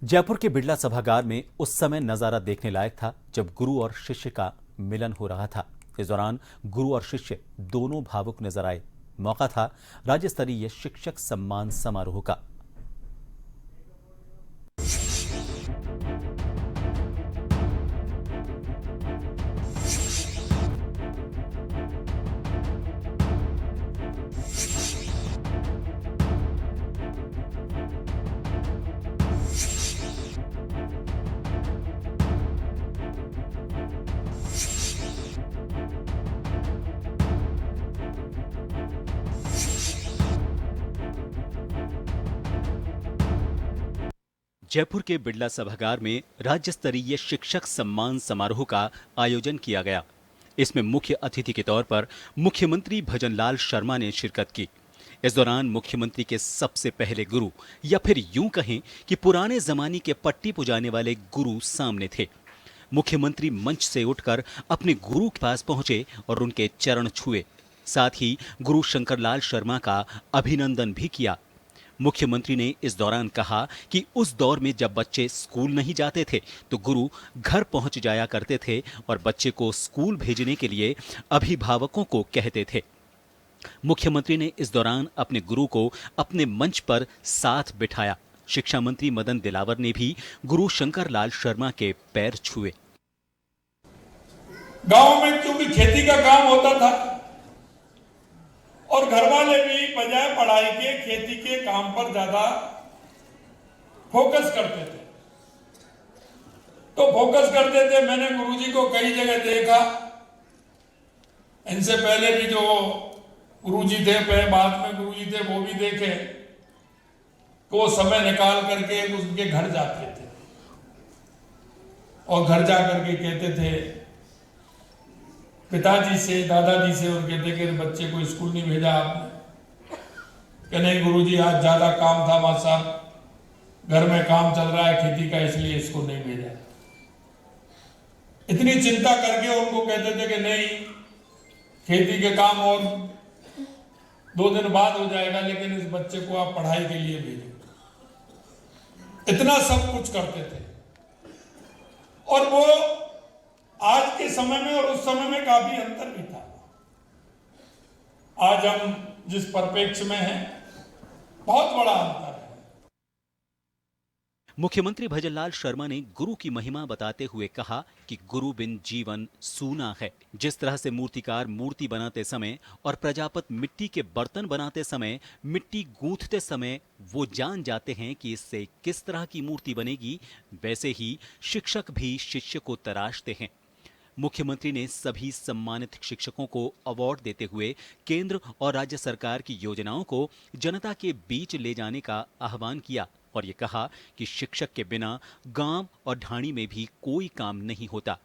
जयपुर के बिड़ला सभागार में उस समय नजारा देखने लायक था जब गुरु और शिष्य का मिलन हो रहा था। इस दौरान गुरु और शिष्य दोनों भावुक नजर आए। मौका था राज्य स्तरीय शिक्षक सम्मान समारोह का। जयपुर के बिड़ला सभागार में राज्य स्तरीय शिक्षक सम्मान समारोह का आयोजन किया गया। इसमें मुख्य अतिथि के तौर पर मुख्यमंत्री भजनलाल शर्मा ने शिरकत की। इस दौरान मुख्यमंत्री के सबसे पहले गुरु या फिर यूं कहें कि पुराने जमाने के पट्टी पुजाने वाले गुरु सामने थे। मुख्यमंत्री मंच से उठकर अपने गुरु के पास पहुंचे और उनके चरण छुए। साथ ही गुरु शंकरलाल शर्मा का अभिनंदन भी किया। मुख्यमंत्री ने इस दौरान कहा कि उस दौर में जब बच्चे स्कूल नहीं जाते थे तो गुरु घर पहुंच जाया करते थे और बच्चे को स्कूल भेजने के लिए अभिभावकों को कहते थे। मुख्यमंत्री ने इस दौरान अपने गुरु को अपने मंच पर साथ बिठाया। शिक्षा मंत्री मदन दिलावर ने भी गुरु शंकरलाल शर्मा के पैर छुए। गांव में क्योंकि खेती का काम होता था और घर वाले भी बजाय पढ़ाई के खेती के काम पर ज्यादा फोकस करते थे, तो फोकस करते थे। मैंने गुरुजी को कई जगह देखा। इनसे पहले भी जो गुरुजी थे, बाद में गुरुजी थे, वो भी देखे कि वो समय निकाल करके उनके घर जाते थे और घर जा करके कहते थे पिताजी से, दादाजी से, और कहते कि बच्चे को स्कूल नहीं भेजा आपने। कि नहीं गुरुजी, आज ज्यादा काम था मां साहब, घर में काम चल रहा है खेती का, इसलिए इसको नहीं भेजा। इतनी चिंता करके उनको कहते थे कि नहीं, खेती के काम और 2 दिन बाद हो जाएगा, लेकिन इस बच्चे को आप पढ़ाई के लिए भेजो। इतना सब कुछ करते थे और वो आज के समय में और उस समय में काफी अंतर भी था। आज हम जिस परिप्रेक्ष्य में हैं, बहुत बड़ा अंतर है। मुख्यमंत्री भजनलाल शर्मा ने गुरु की महिमा बताते हुए कहा कि गुरु बिन जीवन सूना है। जिस तरह से मूर्तिकार मूर्ति बनाते समय और प्रजापत मिट्टी के बर्तन बनाते समय, मिट्टी गूंथते समय वो जान जाते हैं कि इससे किस तरह की मूर्ति बनेगी, वैसे ही शिक्षक भी शिष्य को तराशते हैं। मुख्यमंत्री ने सभी सम्मानित शिक्षकों को अवार्ड देते हुए केंद्र और राज्य सरकार की योजनाओं को जनता के बीच ले जाने का आह्वान किया और ये कहा कि शिक्षक के बिना गांव और ढाणी में भी कोई काम नहीं होता।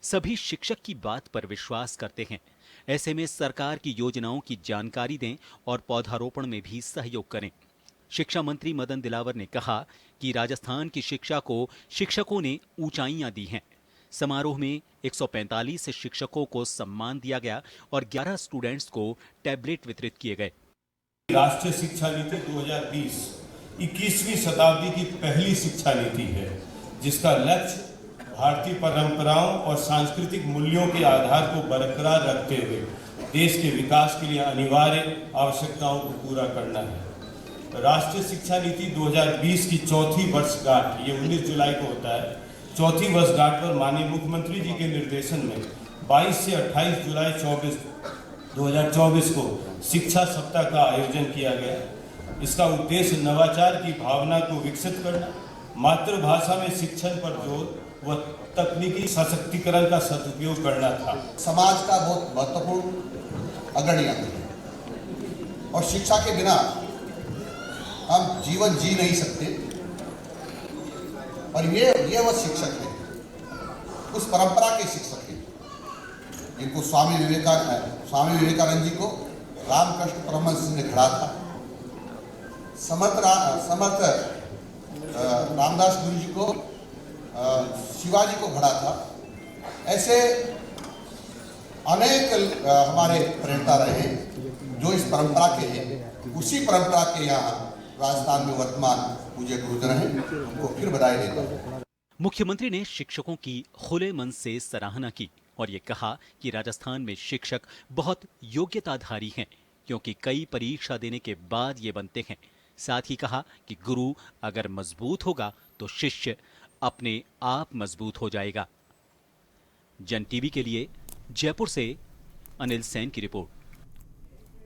सभी शिक्षक की बात पर विश्वास करते हैं। ऐसे में सरकार की योजनाओं की जानकारी दें और पौधारोपण में भी सहयोग करें। शिक्षा मंत्री मदन दिलावर ने कहा कि राजस्थान की शिक्षा को शिक्षकों ने ऊंचाइयां दी हैं। समारोह में 145 शिक्षकों को सम्मान दिया गया और 11 स्टूडेंट्स को टैबलेट वितरित किए गए। राष्ट्रीय शिक्षा नीति 2020 21वीं शताब्दी की पहली शिक्षा नीति है, जिसका लक्ष्य भारतीय परंपराओं और सांस्कृतिक मूल्यों के आधार को बरकरार रखते हुए देश के विकास के लिए अनिवार्य आवश्यकताओं को पूरा करना है। राष्ट्रीय शिक्षा नीति 2020 की चौथी वर्षगांठ, ये 19 जुलाई को होता है, चौथी वर्षगांठ पर माननीय मुख्यमंत्री जी के निर्देशन में 22 से 28 जुलाई 2024 को शिक्षा सप्ताह का आयोजन किया गया। इसका उद्देश्य नवाचार की भावना को विकसित करना, मातृभाषा में शिक्षण पर जोर व तकनीकी सशक्तिकरण का सदुपयोग करना था। समाज का बहुत महत्वपूर्ण अग्रणी अंग है और शिक्षा के बिना हम जीवन जी नहीं सकते। और ये वो शिक्षक है, उस परंपरा के शिक्षक हैं जिनको स्वामी विवेकानंद जी को रामकृष्ण परमहंस ने खड़ा था, समर्थ रामदास गुरु जी को शिवाजी को खड़ा था। ऐसे अनेक हमारे प्रेरणा रहे जो इस परंपरा के हैं। उसी परंपरा के यहाँ राजस्थान में वर्तमान पूज्य गुरुजन हैं, उनको फिर बधाई देता हूँ। मुख्यमंत्री ने शिक्षकों की खुले मन से सराहना की और ये कहा कि राजस्थान में शिक्षक बहुत योग्यताधारी हैं, क्योंकि कई परीक्षा देने के बाद ये बनते हैं। साथ ही कहा कि गुरु अगर मजबूत होगा तो शिष्य अपने आप मजबूत हो जाएगा। जन टीवी के लिए जयपुर से अनिल सेन की रिपोर्ट।